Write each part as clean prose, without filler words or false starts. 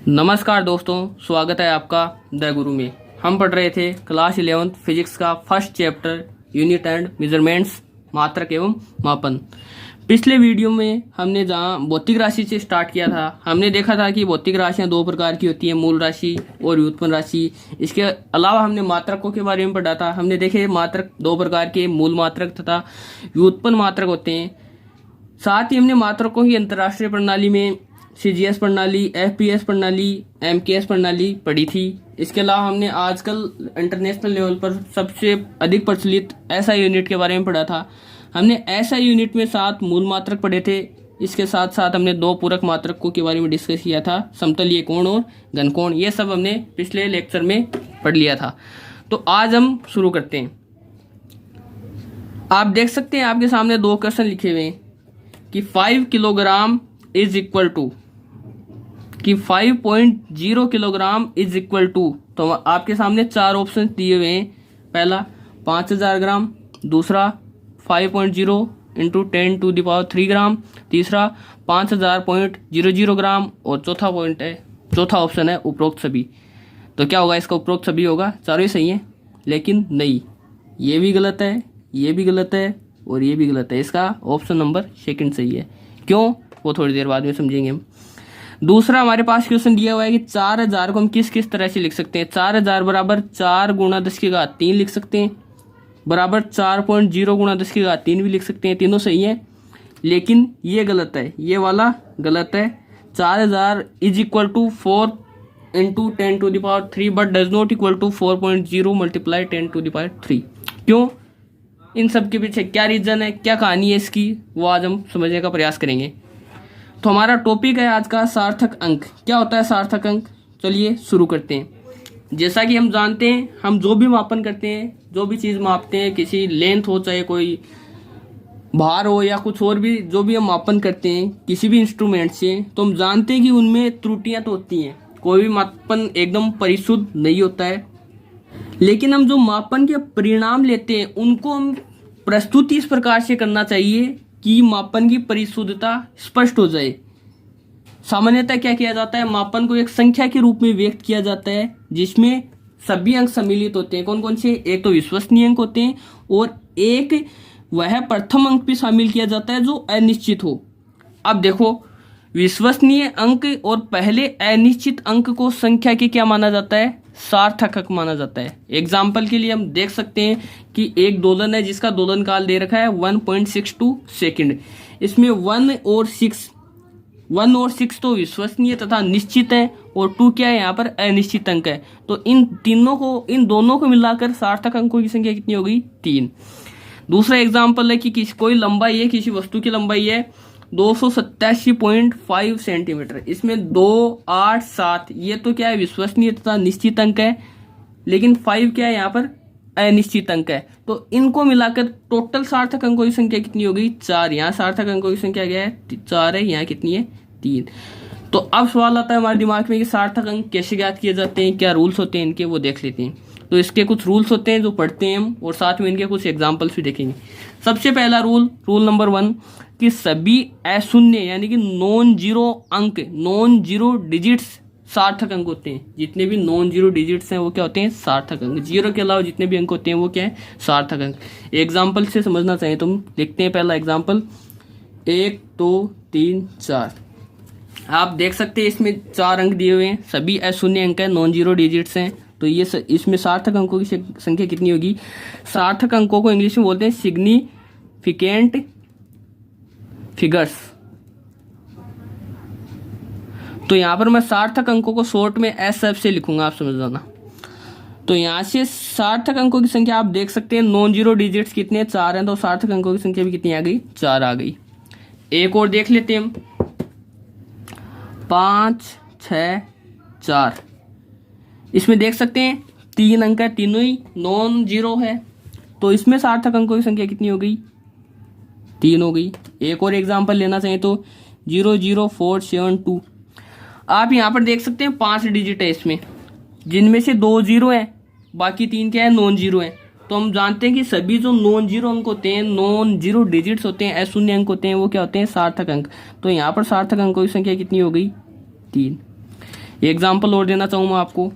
नमस्कार दोस्तों, स्वागत है आपका द गुरु में। हम पढ़ रहे थे क्लास 11 फिजिक्स का first chapter unit and measurements, मात्रक एवं मापन। पिछले वीडियो में हमने जहाँ भौतिक राशि से स्टार्ट किया था, हमने देखा था कि भौतिक राशियाँ दो प्रकार की होती हैं, मूल राशि और व्युत्पन्न राशि। इसके अलावा हमने मात्रकों के बारे में पढ़ा था। हमने देखे मात्रक दो प्रकार के, मूल मात्रक तथा व्युत्पन्न मात्रक होते हैं। साथ ही हमने मात्रकों की अंतर्राष्ट्रीय प्रणाली में सीजीएस प्रणाली, एफपीएस प्रणाली, एमकेएस प्रणाली पढ़ी थी। इसके अलावा हमने आजकल इंटरनेशनल लेवल पर सबसे अधिक प्रचलित एसआई यूनिट के बारे में पढ़ा था। हमने एसआई यूनिट में 7 मूल मात्रक पढ़े थे। इसके साथ साथ हमने 2 पूरक मात्रकों के बारे में डिस्कस किया था, समतलीय कोण और घनकोण। ये सब हमने पिछले लेक्चर में पढ़ लिया था। तो आज हम शुरू करते हैं। आप देख सकते हैं आपके सामने 2 क्वेश्चन लिखे हुए हैं कि 5 किलोग्राम इज इक्वल टू, कि 5.0 किलोग्राम इज इक्वल टू। तो आपके सामने 4 ऑप्शन दिए हुए हैं। पहला 5000 ग्राम, दूसरा 5.0 इंटू 10⁻³ ग्राम, तीसरा 5000.00 ग्राम और चौथा ऑप्शन है उपरोक्त सभी। तो क्या होगा इसका? उपरोक्त सभी होगा। चारों ही सही है, लेकिन नहीं, ये भी गलत है, ये भी गलत है और ये भी गलत है। इसका ऑप्शन नंबर 2 सही है। क्यों, वो थोड़ी देर बाद में समझेंगे हम। दूसरा हमारे पास क्वेश्चन दिया हुआ है कि 4000 को हम किस किस तरह से लिख सकते हैं। 4000 बराबर 4 गुणा 10⁻³ लिख सकते हैं, बराबर 4.0 गुणा 10⁻³ भी लिख सकते हैं। तीनों सही है, लेकिन ये गलत है, ये वाला गलत है। 4000 is equal to 4 into 10⁻³ but does not equal to 4.0 multiply 10⁻³। क्यों? इन सब के पीछे क्या रीजन है, क्या कहानी है इसकी, वो आज हम समझने का प्रयास करेंगे। तो हमारा टॉपिक है आज का सार्थक अंक। क्या होता है सार्थक अंक? चलिए शुरू करते हैं। जैसा कि हम जानते हैं, हम जो भी मापन करते हैं, जो भी चीज़ मापते हैं, किसी लेंथ हो, चाहे कोई भार हो या कुछ और भी, जो भी हम मापन करते हैं किसी भी इंस्ट्रूमेंट से, तो हम जानते हैं कि उनमें त्रुटियां तो होती हैं। कोई भी मापन एकदम परिशुद्ध नहीं होता है, लेकिन हम जो मापन के परिणाम लेते हैं उनको हम प्रस्तुति इस प्रकार से करना चाहिए कि मापन की परिशुद्धता स्पष्ट हो जाए। सामान्यतः क्या किया जाता है, मापन को एक संख्या के रूप में व्यक्त किया जाता है जिसमें सभी अंक सम्मिलित होते हैं। कौन कौन से? एक तो विश्वसनीय अंक होते हैं और एक वह प्रथम अंक भी शामिल किया जाता है जो अनिश्चित हो। अब देखो, विश्वसनीय अंक और पहले अनिश्चित अंक को संख्या के क्या माना जाता है? सार्थक अंक माना जाता है। एग्जाम्पल के लिए हम देख सकते हैं कि एक दोलन है जिसका दोलन काल दे रखा है 1.62 सेकंड। इसमें 1 और 6 तो विश्वसनीय तथा निश्चित है और 2 क्या है? यहाँ पर अनिश्चित अंक है। तो इन दोनों को मिलाकर सार्थक अंकों की संख्या कितनी हो गई? 3। दूसरा एग्जाम्पल है कि कोई लंबाई है, किसी वस्तु की लंबाई है 287.5 सेंटीमीटर। इसमें 2, 8, 7 ये तो क्या है? विश्वसनीय तथा निश्चित अंक है, लेकिन 5 क्या है? यहाँ पर अनिश्चित अंक है। तो इनको मिलाकर टोटल सार्थक अंकों की संख्या कितनी हो गई? 4। यहाँ सार्थक अंकों की संख्या क्या है? 4 है। यहाँ कितनी है? 3। तो अब सवाल आता है हमारे दिमाग में कि सार्थक अंक कैसे ज्ञात किए जाते हैं, क्या रूल्स होते हैं इनके, वो देख लेते हैं। तो इसके कुछ रूल्स होते हैं जो पढ़ते हैं हम, और साथ में इनके कुछ एग्जाम्पल्स भी देखेंगे। सबसे पहला रूल नंबर 1 कि सभी अशून्य यानी कि नॉन जीरो अंक, नॉन जीरो डिजिट्स सार्थक अंक होते हैं। जितने भी नॉन जीरो डिजिट्स हैं वो क्या होते हैं? सार्थक अंक। जीरो के अलावा जितने भी अंक होते हैं वो क्या है? सार्थक अंक। एग्जाम्पल से समझना चाहिए तो हम देखते हैं। पहला एग्जाम्पल 1, 2, 3, 4। आप देख सकते हैं इसमें 4 अंक दिए हुए हैं, सभी अशून्य अंक है, नॉन जीरो डिजिट्स हैं। तो ये इसमें सार्थक अंकों की संख्या कितनी होगी? सार्थक अंकों को इंग्लिश में बोलते हैं सिग्निफिकेंट फिगर्स। तो यहां पर मैं सार्थक अंकों को शॉर्ट में SF से लिखूंगा, आप समझ जाना। तो यहां से सार्थक अंकों की संख्या आप देख सकते हैं, नॉन जीरो डिजिट्स कितने? 4 हैं, तो सार्थक अंकों की संख्या भी कितनी आ गई? 4 आ गई। एक और देख लेते हैं हम, 5, 6, 4। इसमें देख सकते हैं 3 अंक है, तीनों ही नॉन जीरो है। तो इसमें सार्थक अंकों की संख्या कितनी हो गई? 3 हो गई। एक और एग्जांपल लेना चाहिए तो 00472। आप यहाँ पर देख सकते हैं 5 डिजिट है इसमें, जिनमें से 2 जीरो है, बाकी 3 क्या है? नॉन जीरो है। तो हम जानते हैं कि सभी जो नॉन जीरो अंक होते हैं, नॉन जीरो डिजिट्स होते हैं, अशून्य अंक होते हैं, वो क्या होते हैं? सार्थक अंक। तो यहाँ पर सार्थक अंकों की संख्या कितनी हो गई? 3। एग्जाम्पल और देना चाहूँ मैं आपको,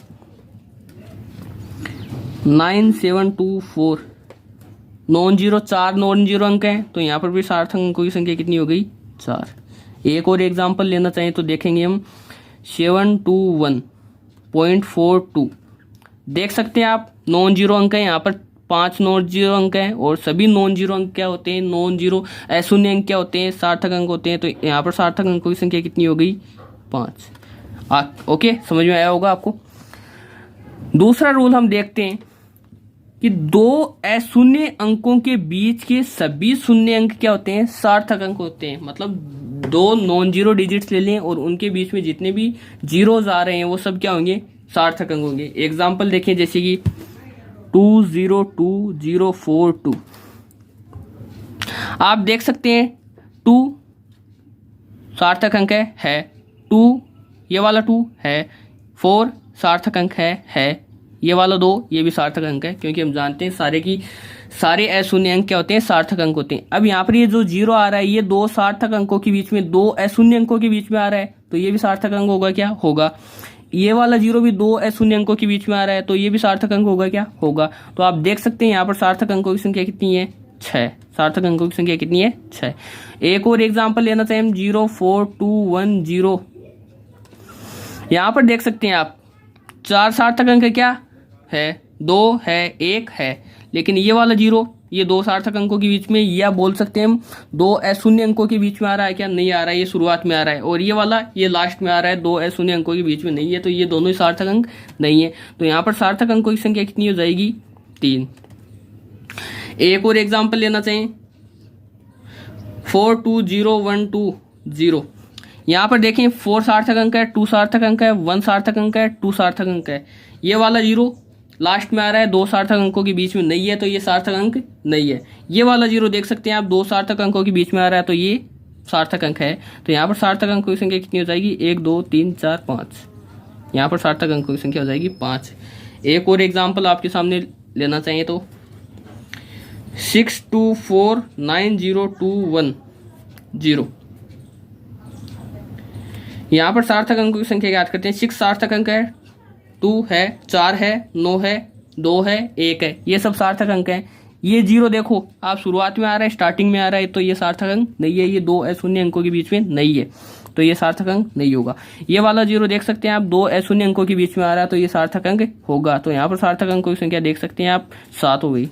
9724 नॉन जीरो, 4 नॉन जीरो अंक हैं, तो यहाँ पर भी सार्थक अंकों की संख्या कितनी हो गई? 4। एक और एग्जाम्पल लेना चाहें तो देखेंगे हम 721.42। देख सकते हैं आप, नॉन जीरो अंक है, यहाँ पर 5 नॉन जीरो अंक हैं, और सभी नॉन जीरो अंक क्या होते हैं? नॉन जीरो अशून्य अंक क्या होते हैं? सार्थक अंक होते हैं। तो यहाँ पर सार्थक अंकों की संख्या कितनी हो गई? 5। ओके, समझ में आया होगा आपको। दूसरा रूल हम देखते हैं कि दो अशून्य अंकों के बीच के सभी शून्य अंक क्या होते हैं? सार्थक अंक होते हैं। मतलब दो नॉन जीरो डिजिट्स ले लें और उनके बीच में जितने भी जीरोज आ रहे हैं वो सब क्या होंगे? सार्थक अंक होंगे। एग्जाम्पल देखें, जैसे कि 202042। आप देख सकते हैं 2 सार्थक अंक है 2, ये वाला 2 है, 4 सार्थक अंक है, ये वाला 2, ये भी सार्थक अंक है, क्योंकि हम जानते हैं सारे अशून्य अंक क्या होते हैं? सार्थक अंक होते हैं। अब यहाँ पर ये जो 0 आ रहा है, ये 2 सार्थक अंकों के बीच में, 2 अशून्य अंकों के बीच में आ रहा है, तो ये भी सार्थक अंक होगा क्या? होगा। ये वाला 0 भी 2 अशून्य अंकों के बीच में आ रहा है, तो ये भी सार्थक अंक होगा क्या? होगा। तो आप देख सकते हैं यहाँ पर सार्थक अंकों की संख्या कितनी है? 6। सार्थक अंकों की संख्या कितनी है? 6। एक और एग्जाम्पल लेना चाहिए हम, 04210। यहाँ पर देख सकते हैं आप 4 सार्थक अंक क्या है? 2 है, 1 है, लेकिन ये वाला 0, ये 2 सार्थक अंकों के बीच में, या बोल सकते हैं हम 2 अशून्य अंकों के बीच में आ रहा है क्या? नहीं आ रहा है, ये शुरुआत में आ रहा है। और ये वाला, ये लास्ट में आ रहा है, 2 अशून्य अंकों के बीच में नहीं है, तो ये दोनों ही सार्थक अंक नहीं है। तो यहाँ पर सार्थक अंकों की संख्या कितनी हो जाएगी? 3। एक और एग्जाम्पल लेना चाहिए, 420120। यहाँ पर देखें 4 सार्थक अंक है, 2 सार्थक अंक है, 1 सार्थक अंक है, 2 सार्थक अंक है। ये वाला 0 लास्ट में आ रहा है, 2 सार्थक अंकों के बीच में नहीं है, तो ये सार्थक अंक नहीं है। ये वाला 0 देख सकते हैं आप, 2 सार्थक अंकों के बीच में आ रहा है, तो ये सार्थक अंक है। तो यहाँ पर सार्थक अंकों की संख्या कितनी हो जाएगी? 1 2 3 4 5। यहाँ पर सार्थक अंकों की संख्या हो जाएगी 5। एक और एग्जाम्पल आपके सामने लेना चाहिए तो 6249021। यहाँ पर सार्थक अंकों की संख्या याद करते हैं। 6 सार्थक अंक है, 2 है, 4 है, 9 है, 2 है, 1 है, ये सब सार्थक अंक हैं। ये 0 देखो आप, शुरुआत में आ रहा है, स्टार्टिंग में आ रहा है, तो ये सार्थक अंक नहीं है। ये 2 अशून्य अंकों के बीच में नहीं है, तो ये सार्थक अंक नहीं होगा। ये वाला 0 देख सकते हैं आप, 2 अशून्य अंकों के बीच में आ रहा है, तो ये सार्थक अंक होगा। तो यहाँ पर सार्थक अंकों की संख्या देख सकते हैं आप, 7 हो गई।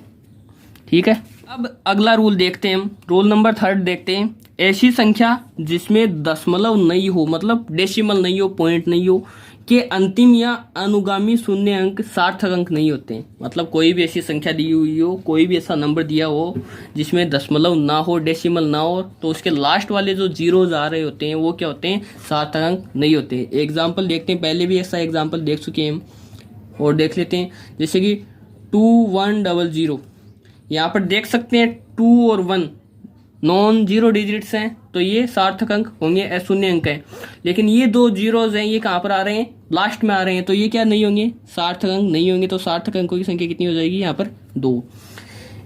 ठीक है, अब अगला रूल देखते हैं हम, रूल नंबर 3 देखते हैं। ऐसी संख्या जिसमें दशमलव नहीं हो, मतलब डेसिमल नहीं हो, पॉइंट नहीं हो, के अंतिम या अनुगामी शून्य अंक सार्थक अंक नहीं होते हैं। मतलब कोई भी ऐसी संख्या दी हुई हो, कोई भी ऐसा नंबर दिया हो जिसमें दशमलव ना हो, डेसिमल ना हो, तो उसके लास्ट वाले जो जीरोज आ रहे होते हैं वो क्या होते हैं? सार्थक अंक नहीं होते। एग्जाम्पल देखते हैं, पहले भी ऐसा एग्जाम्पल देख चुके हैं हम, और देख लेते हैं। जैसे कि 2100, यहाँ पर देख सकते हैं 2 और 1 नॉन जीरो डिजिट्स हैं, तो ये सार्थक अंक होंगे, अशून्य अंक है। लेकिन ये 2 जीरोज हैं, ये कहाँ पर आ रहे हैं? लास्ट में आ रहे हैं, तो ये क्या नहीं होंगे? सार्थक अंक नहीं होंगे। तो सार्थक अंकों की संख्या कितनी हो जाएगी? यहाँ पर 2।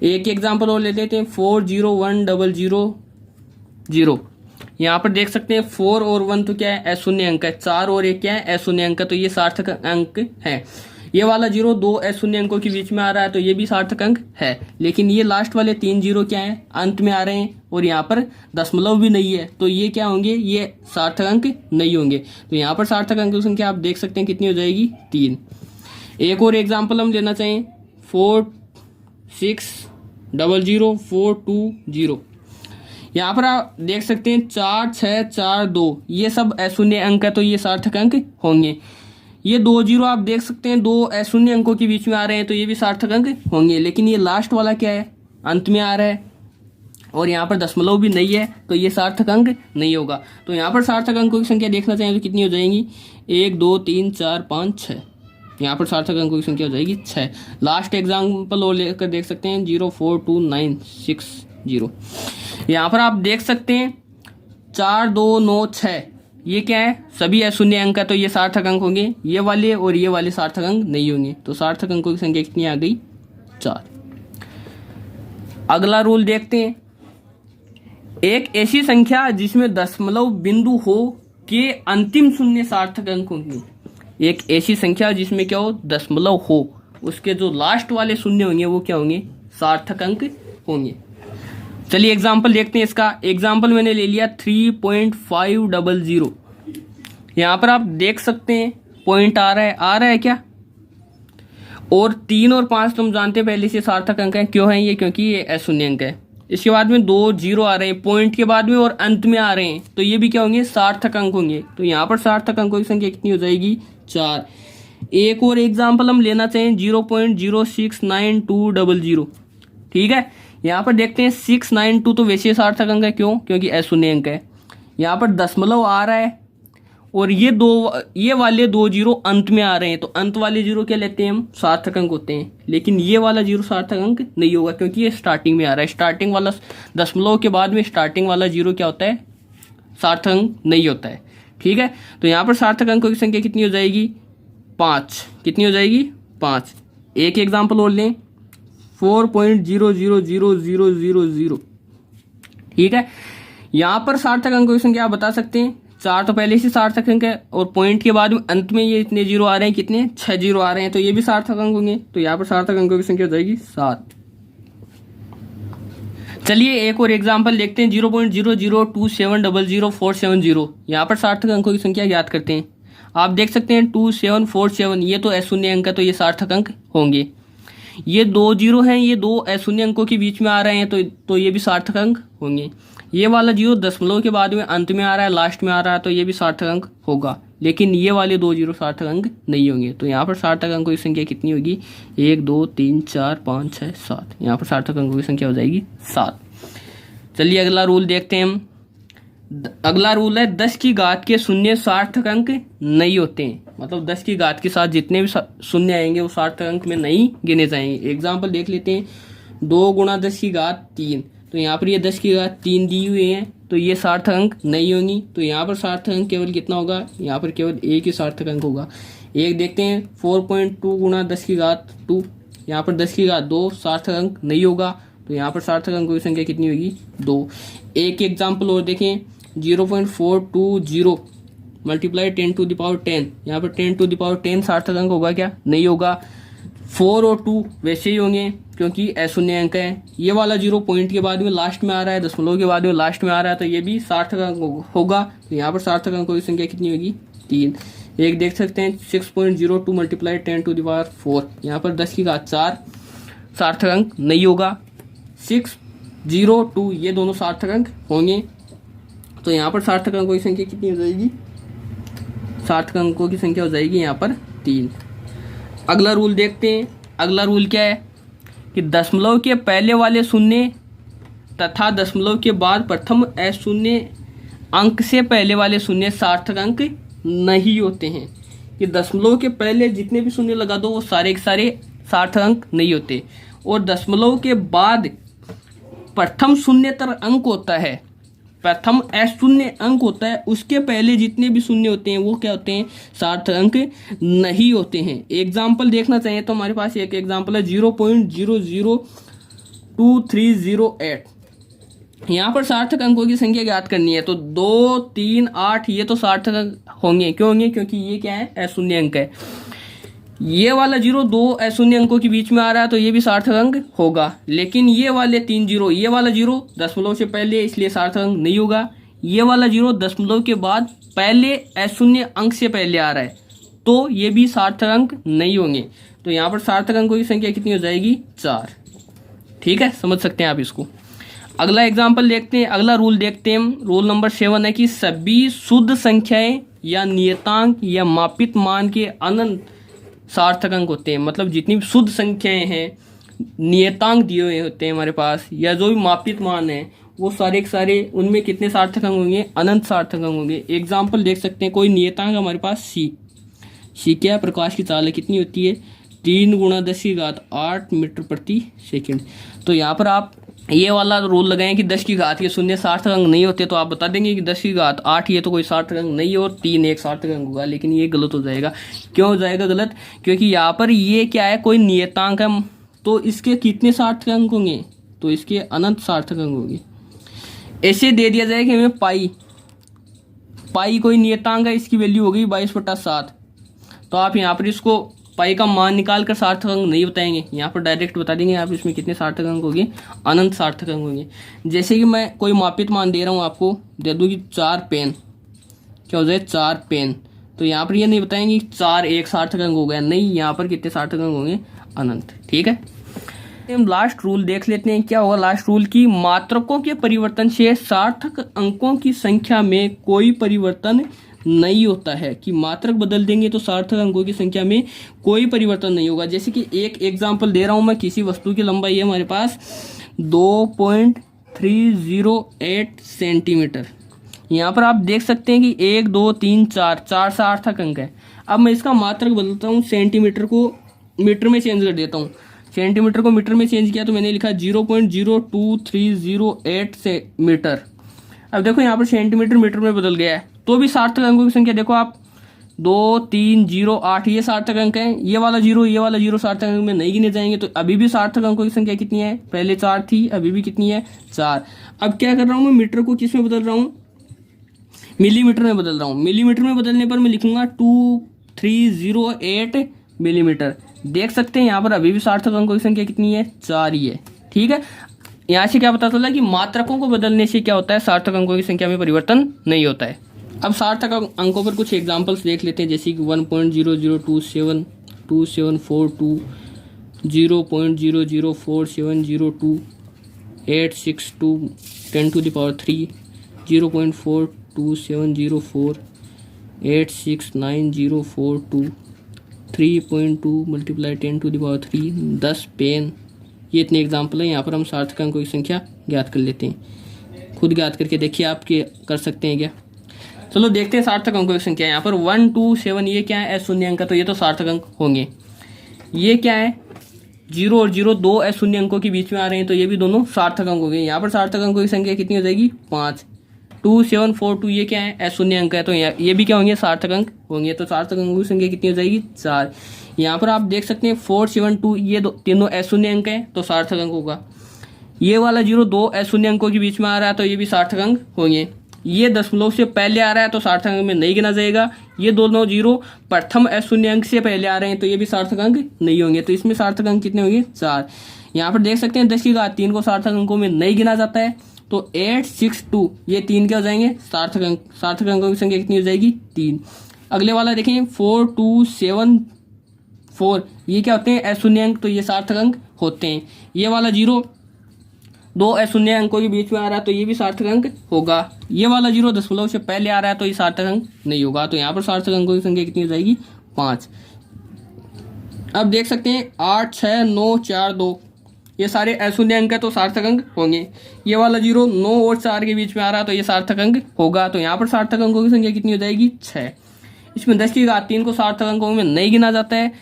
एक एग्जाम्पल और ले लेते हैं, 401000। यहाँ पर देख सकते हैं 4 और 1 तो क्या है? अशून्य अंक है। 4 और 1 क्या है? अशून्य अंक है, तो ये सार्थक अंक है। ये वाला 0 2 अशून्य अंकों के बीच में आ रहा है, तो ये भी सार्थक अंक है। लेकिन ये लास्ट वाले 3 0 क्या है? अंत में आ रहे हैं, और यहाँ पर दशमलव भी नहीं है, तो ये क्या होंगे? ये सार्थक अंक नहीं होंगे। तो यहाँ पर सार्थक अंक की संख्या आप देख सकते हैं कितनी हो जाएगी? 3। एक और एग्जाम्पल हम लेना चाहें, 46000420। यहाँ पर आप देख सकते हैं 4 6 4 2, ये सब अशून्य अंक है, तो ये सार्थक अंक होंगे। ये 2 0 आप देख सकते हैं, 2 अशून्य अंकों के बीच में आ रहे हैं, तो ये भी सार्थक अंक होंगे। लेकिन ये लास्ट वाला क्या है? अंत में आ रहा है, और यहाँ पर दशमलव भी नहीं है, तो ये सार्थक अंक नहीं होगा। तो यहाँ पर सार्थक अंकों की संख्या देखना चाहें तो कितनी हो जाएंगी? 1 2 3 4 5 6। यहाँ पर सार्थक अंकों की संख्या हो जाएगी 6। लास्ट एग्जाम्पल और लेकर देख सकते हैं 04296। यहाँ पर आप देख सकते हैं 4 2 9 6, ये क्या है? सभी अशून्य अंक है, तो ये सार्थक अंक होंगे। ये वाले और ये वाले सार्थक अंक नहीं होंगे। तो सार्थक अंकों की संख्या कितनी आ गई? 4। अगला रूल देखते हैं, एक ऐसी संख्या जिसमें दशमलव बिंदु हो के अंतिम शून्य सार्थक अंक होंगे। एक ऐसी संख्या जिसमें क्या हो, दशमलव हो, उसके जो लास्ट वाले शून्य होंगे वो क्या होंगे, सार्थक अंक होंगे। चलिए एग्जाम्पल देखते हैं इसका। एग्जाम्पल मैंने ले लिया 3.500। यहाँ पर आप देख सकते हैं पॉइंट आ रहा है क्या, और 3 और 5 तुम जानते हैं पहले से सार्थक अंक है। क्यों है ये, क्योंकि ये अशून्य अंक है। इसके बाद में 2 0 आ रहे हैं पॉइंट के बाद में और अंत में आ रहे हैं, तो ये भी क्या होंगे, सार्थक अंक होंगे। तो यहाँ पर सार्थक अंकों की संख्या कितनी हो जाएगी, 4। एक और एग्जाम्पल हम लेना चाहें 0.069200। ठीक है, यहाँ पर देखते हैं 692 तो वैसे सार्थक अंक है। क्यों, क्योंकि अशून्य अंक है। यहाँ पर दशमलव आ रहा है और ये वाले 2 0 अंत में आ रहे हैं, तो अंत वाले 0 क्या लेते हैं हम, सार्थक अंक होते हैं। लेकिन ये वाला 0 सार्थक अंक नहीं होगा क्योंकि ये स्टार्टिंग में आ रहा है। स्टार्टिंग वाला दशमलव के बाद में स्टार्टिंग वाला 0 क्या होता है, सार्थक अंक नहीं होता है। ठीक है, तो यहाँ पर सार्थक अंकों की संख्या कितनी हो जाएगी, 5। कितनी हो जाएगी, 5। एक एग्जाम्पल और लें 4.000000। ठीक है, यहाँ पर सार्थक अंकों की संख्या आप बता सकते हैं, 4 तो पहले से सार्थक अंक है और पॉइंट के बाद में अंत में ये इतने 0 आ रहे हैं, कितने, 6 0 आ रहे हैं, तो ये भी सार्थक अंक होंगे। तो यहाँ पर सार्थक अंकों की संख्या हो जाएगी 7। चलिए एक और एग्जाम्पल देखते हैं 0.0027000470। यहाँ पर सार्थक अंकों की संख्या ज्ञात करते हैं। आप देख सकते हैं 2747, ये तो अशून्य अंक है तो ये सार्थक अंक होंगे। ये 2 0 हैं, ये 2 अशून्य अंकों के बीच में आ रहे हैं, तो ये भी सार्थक अंक होंगे। ये वाला 0 दशमलव के बाद में अंत में आ रहा है, लास्ट में आ रहा है, तो ये भी सार्थक अंक होगा। लेकिन ये वाले 2 0 सार्थक अंक नहीं होंगे। तो यहाँ पर सार्थक अंकों की संख्या कितनी होगी, 1 2 3 4 5 6 7। यहाँ पर सार्थक अंकों की संख्या हो जाएगी 7। चलिए अगला रूल देखते हैं हम। अगला रूल है 10 की घात के शून्य सार्थक अंक नहीं होते हैं। मतलब 10 की घात के साथ जितने भी शून्य आएंगे वो सार्थक अंक में नहीं गिने जाएंगे। एग्जाम्पल देख लेते हैं 2 × 10 की घात 3। तो यहाँ पर ये 10 की घात 3 दी हुई है, तो ये सार्थक अंक नहीं होंगी। तो यहाँ पर सार्थक अंक केवल कितना होगा, यहाँ पर केवल एक ही सार्थक अंक होगा। एक देखते हैं 4.2 × 10 की घात 2। यहाँ पर 10 की घात 2 सार्थक अंक नहीं होगा। तो यहाँ पर सार्थक अंकों की संख्या कितनी होगी, 2। एक एग्जाम्पल और देखें 0.420 मल्टीप्लाई 10⁻10। यहाँ पर 10⁻10 सार्थक अंक होगा क्या, नहीं होगा। 4 और 2 वैसे ही होंगे क्योंकि अशून्य अंक है। ये वाला 0 पॉइंट के बाद में लास्ट में आ रहा है, दशमलव के बाद में लास्ट में आ रहा है, तो ये भी सार्थक अंक होगा। तो यहाँ पर सार्थक अंकों की संख्या कितनी होगी, 3। एक देख सकते हैं 6.02 मल्टीप्लाई 10⁻4। यहाँ पर 10 की घात 4 सार्थक अंक नहीं होगा। 602 ये दोनों सार्थक अंक होंगे। तो यहाँ पर सार्थक अंकों की संख्या कितनी हो जाएगी, सार्थक अंकों की संख्या हो जाएगी यहाँ पर 3। अगला रूल देखते हैं। अगला रूल क्या है कि दशमलव के पहले वाले शून्य तथा दशमलव के बाद प्रथम अशून्य अंक से पहले वाले शून्य सार्थक अंक नहीं होते हैं। कि दशमलव के पहले जितने भी शून्य लगा दो वो सारे के सारे सार्थक अंक नहीं होते, और दशमलव के बाद प्रथम शून्यतर अंक होता है, प्रथम अशून्य अंक होता है, उसके पहले जितने भी शून्य होते हैं वो क्या होते हैं, सार्थक अंक नहीं होते हैं। एग्जाम्पल देखना चाहिए तो हमारे पास एक एग्जाम्पल है 0.002308। यहाँ पर सार्थक अंकों की संख्या ज्ञात करनी है, तो 2 3 8 ये तो सार्थक अंक होंगे। क्यों होंगे, क्योंकि ये क्या है, अशून्य अंक है। ये वाला 0 2 अशून्य अंकों के बीच में आ रहा है, तो ये भी सार्थक अंक होगा। लेकिन ये वाले 3 0, ये वाला 0 दशमलव से पहले, इसलिए सार्थक अंक नहीं होगा। ये वाला 0 दशमलव के बाद पहले अशून्य अंक से पहले आ रहा है, तो ये भी सार्थक अंक नहीं होंगे। तो यहाँ पर सार्थक अंकों की संख्या कितनी हो जाएगी, 4। ठीक है, समझ सकते हैं आप इसको। अगला एग्जाम्पल देखते हैं, अगला रूल देखते हैं। रूल नंबर 7 है कि सभी शुद्ध संख्याएं या नियतांक या मापित मान के अनंत सार्थक अंक होते हैं। मतलब जितनी भी शुद्ध संख्याएं हैं, नियतांक दिए हुए होते हैं हमारे पास, या जो भी मापित मान है, वो सारे के सारे उनमें कितने सार्थक अंक होंगे, अनंत सार्थक अंक होंगे। एग्जाम्पल देख सकते हैं, कोई नियतांक हमारे पास सी क्या प्रकाश की चाल है, कितनी होती है, 3 × 10⁸ मीटर प्रति सेकंड। तो यहाँ पर आप ये वाला रूल लगाएं कि 10 की घात के शून्य सार्थक अंक नहीं होते, तो आप बता देंगे कि 10 की घात 8 ये तो कोई सार्थक अंक नहीं है और 3 एक सार्थक अंक होगा। लेकिन ये गलत हो जाएगा। क्यों हो जाएगा गलत, क्योंकि यहाँ पर ये क्या है, कोई नियतांक है, तो इसके कितने सार्थक अंक होंगे, तो इसके अनंत सार्थक अंक होंगे। ऐसे दे दिया जाए कि हमें पाई कोई नियतांक है, इसकी वैल्यू होगी 22/7, तो आप यहाँ पर इसको पाई का मान निकाल कर सार्थक अंक नहीं बताएंगे, यहाँ पर डायरेक्ट बता देंगे आप इसमें कितने सार्थक अंक होंगे, अनंत सार्थक अंक होंगे। जैसे कि मैं कोई मापित मान दे रहा हूँ आपको, दे दूँ कि 4 पेन, क्या हो जाए 4 पेन, तो यहाँ पर ये नहीं बताएंगे 4 एक सार्थक अंक हो गया, नहीं, यहाँ पर कितने सार्थक अंक होंगे, अनंत। ठीक है, हम लास्ट रूल देख लेते हैं। क्या होगा लास्ट रूल की, मात्रकों के परिवर्तन से सार्थक अंकों की संख्या में कोई परिवर्तन नहीं होता है, कि मात्रक बदल देंगे तो सार्थक अंकों की संख्या में कोई परिवर्तन नहीं होगा। जैसे कि एक एग्जांपल दे रहा हूं मैं, किसी वस्तु की लंबाई है हमारे पास 2.308 सेंटीमीटर। यहाँ पर आप देख सकते हैं कि 1 2 3 4 सार्थक अंक है। अब मैं इसका मात्रक बदलता हूँ, सेंटीमीटर को मीटर में चेंज कर देता हूँ। सेंटीमीटर को मीटर में चेंज किया तो मैंने लिखा 0.02308 से मीटर। अब देखो यहाँ पर सेंटीमीटर मीटर में बदल गया है, तो भी सार्थक अंकों की संख्या देखो आप 2 3 0 8 ये सार्थक अंक है, ये वाला 0 सार्थक अंक में नहीं गिने जाएंगे, तो अभी भी सार्थक अंकों की संख्या कितनी है, पहले 4 थी, अभी भी कितनी है 4। अब क्या कर रहा हूँ मैं, मीटर को किस में बदल रहा हूँ, मिलीमीटर में बदल रहा हूँ। मिलीमीटर में बदलने पर मैं लिखूंगा 2308 मिलीमीटर। देख सकते हैं यहाँ पर अभी भी सार्थक अंकों की संख्या कितनी है, 4 ही है। ठीक है, यहाँ से क्या पता चला कि मात्रकों को बदलने से क्या होता है, सार्थक अंकों की संख्या में परिवर्तन नहीं होता है। अब सार्थक अंकों पर कुछ एग्जांपल्स देख लेते हैं, जैसे कि 1.0027 2742 0.004702 862 10⁻3 0.42704 86942 3.2 × 10⁻3 10 पेन। ये इतने एग्जाम्पल है। यहाँ पर हम सार्थक अंकों की संख्या ज्ञात कर लेते हैं, खुद ज्ञात करके देखिए आप के कर सकते हैं क्या। चलो देखते हैं सार्थक अंकों की संख्या। यहाँ पर 1 2 7 ये क्या है, शून्य अंक, तो ये तो सार्थक अंक होंगे। ये क्या है, 0 और 0 दो शून्य अंकों के बीच में आ रहे हैं, तो ये भी दोनों सार्थक अंक हो गए। यहाँ पर सार्थक अंकों की संख्या कितनी हो जाएगी, 5। 2742 ये क्या है, शून्य अंक है, तो ये भी क्या होंगे, सार्थक अंक होंगे। तो सार्थक अंकों की संख्या कितनी हो जाएगी, 4। यहाँ पर आप देख सकते हैं 472 ये तीनों अशून्य अंक है, तो सार्थक अंक होगा। ये वाला 0 दो अशून्य अंकों के बीच में आ रहा है, तो ये भी सार्थक अंक होंगे। ये दशमलव से पहले आ रहा है, तो सार्थक अंक में नहीं गिना जाएगा। ये दोनों 0 प्रथम अशून्य अंक से पहले आ रहे हैं, तो ये भी सार्थक अंक नहीं होंगे। तो इसमें सार्थक अंक कितने होंगे, 4। यहाँ पर देख सकते हैं 10⁻3 को सार्थक अंकों में नहीं गिना जाता है, तो 862 ये 3 क्या हो जाएंगे, सार्थक अंक। सार्थक अंकों की संख्या कितनी हो जाएगी, 3। अगले वाला देखें 4274 ये क्या होते हैं, अशून्य अंक, तो ये सार्थक अंक होते हैं। ये वाला 0 दो अशून्य अंकों के बीच में आ रहा है, तो ये भी सार्थक अंक होगा। ये वाला 0 दशमलव से पहले आ रहा है, तो ये सार्थक अंक नहीं होगा। तो यहाँ पर सार्थक अंकों की संख्या कितनी हो जाएगी, 5। अब देख सकते हैं 8 6 9 4 2 ये सारे अशून्य अंक है, तो सार्थक अंक होंगे। ये वाला 0 9 और 4 के बीच में आ रहा है, तो ये सार्थक अंक होगा। तो यहाँ पर सार्थक अंकों की संख्या कितनी हो जाएगी, 6। इसमें 10⁻3 को सार्थक अंकों में नहीं गिना जाता है।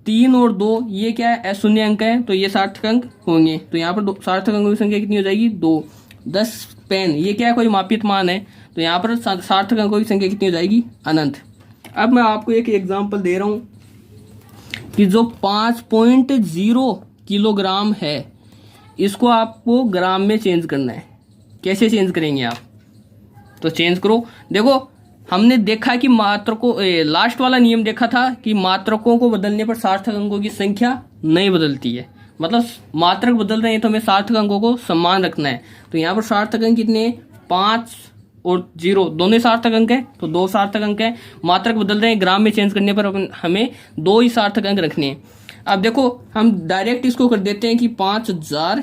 3 और 2 ये क्या है, अशून्य अंक है, तो ये सार्थक अंक होंगे। तो यहाँ पर सार्थक अंकों की संख्या कितनी हो जाएगी, 2। 10 पेन ये क्या है, कोई मापित मान है, तो यहाँ पर सार्थक अंकों की संख्या कितनी हो जाएगी, अनंत। अब मैं आपको एक एग्जाम्पल दे रहा हूँ कि जो 5.0 किलोग्राम है, इसको आपको ग्राम में चेंज करना है। कैसे चेंज करेंगे आप, तो चेंज करो। देखो हमने देखा कि मात्रकों, लास्ट वाला नियम देखा था कि मात्रकों को बदलने पर सार्थक अंकों की संख्या नहीं बदलती है। मतलब मात्रक बदल रहे हैं तो हमें सार्थक अंकों को समान रखना है। तो यहाँ पर सार्थक अंक कितने हैं, 5 और 0 दोनों सार्थक अंक है, तो 2 सार्थक अंक है। मात्रक बदल रहे हैं, ग्राम में चेंज करने पर हमें 2 ही सार्थक अंक रखने हैं। अब देखो हम डायरेक्ट इसको कर देते हैं कि 5000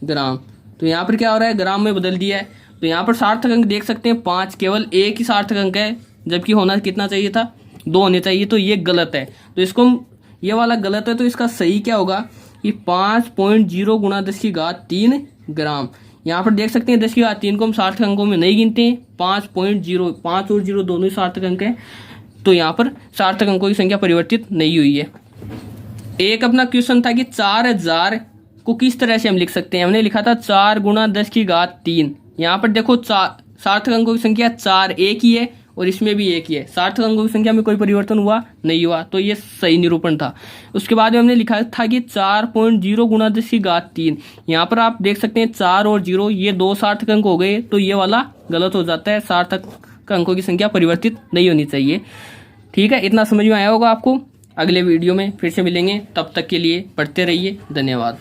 ग्राम, तो यहाँ पर क्या हो रहा है, ग्राम में बदल दिया है। तो यहाँ पर सार्थक अंक देख सकते हैं 5, केवल एक ही सार्थक अंक है, जबकि होना कितना चाहिए था, 2 होने चाहिए, तो ये गलत है। तो इसको ये वाला गलत है, तो इसका सही क्या होगा कि 5.0 × 10⁻3 ग्राम। यहाँ पर देख सकते हैं 10⁻3 को हम सार्थक अंकों में नहीं गिनते हैं। 5.0 5 और 0 दोनों ही सार्थक अंक है, तो यहाँ पर सार्थक अंकों की संख्या परिवर्तित नहीं हुई है। एक अपना क्वेश्चन था कि 4000 को किस तरह से हम लिख सकते हैं। हमने लिखा था 4 × 10⁻3। यहाँ पर देखो सार्थक अंकों की संख्या 4 एक ही है, और इसमें भी एक ही है। सार्थक अंकों की संख्या में कोई परिवर्तन हुआ नहीं हुआ, तो ये सही निरूपण था। उसके बाद में हमने लिखा था कि 4.0 × 10⁻3। यहाँ पर आप देख सकते हैं 4 और 0 ये 2 सार्थक अंक हो गए, तो ये वाला गलत हो जाता है। सार्थक अंकों की संख्या परिवर्तित नहीं होनी चाहिए। ठीक है, इतना समझ में आया होगा आपको। अगले वीडियो में फिर से मिलेंगे, तब तक के लिए पढ़ते रहिए। धन्यवाद।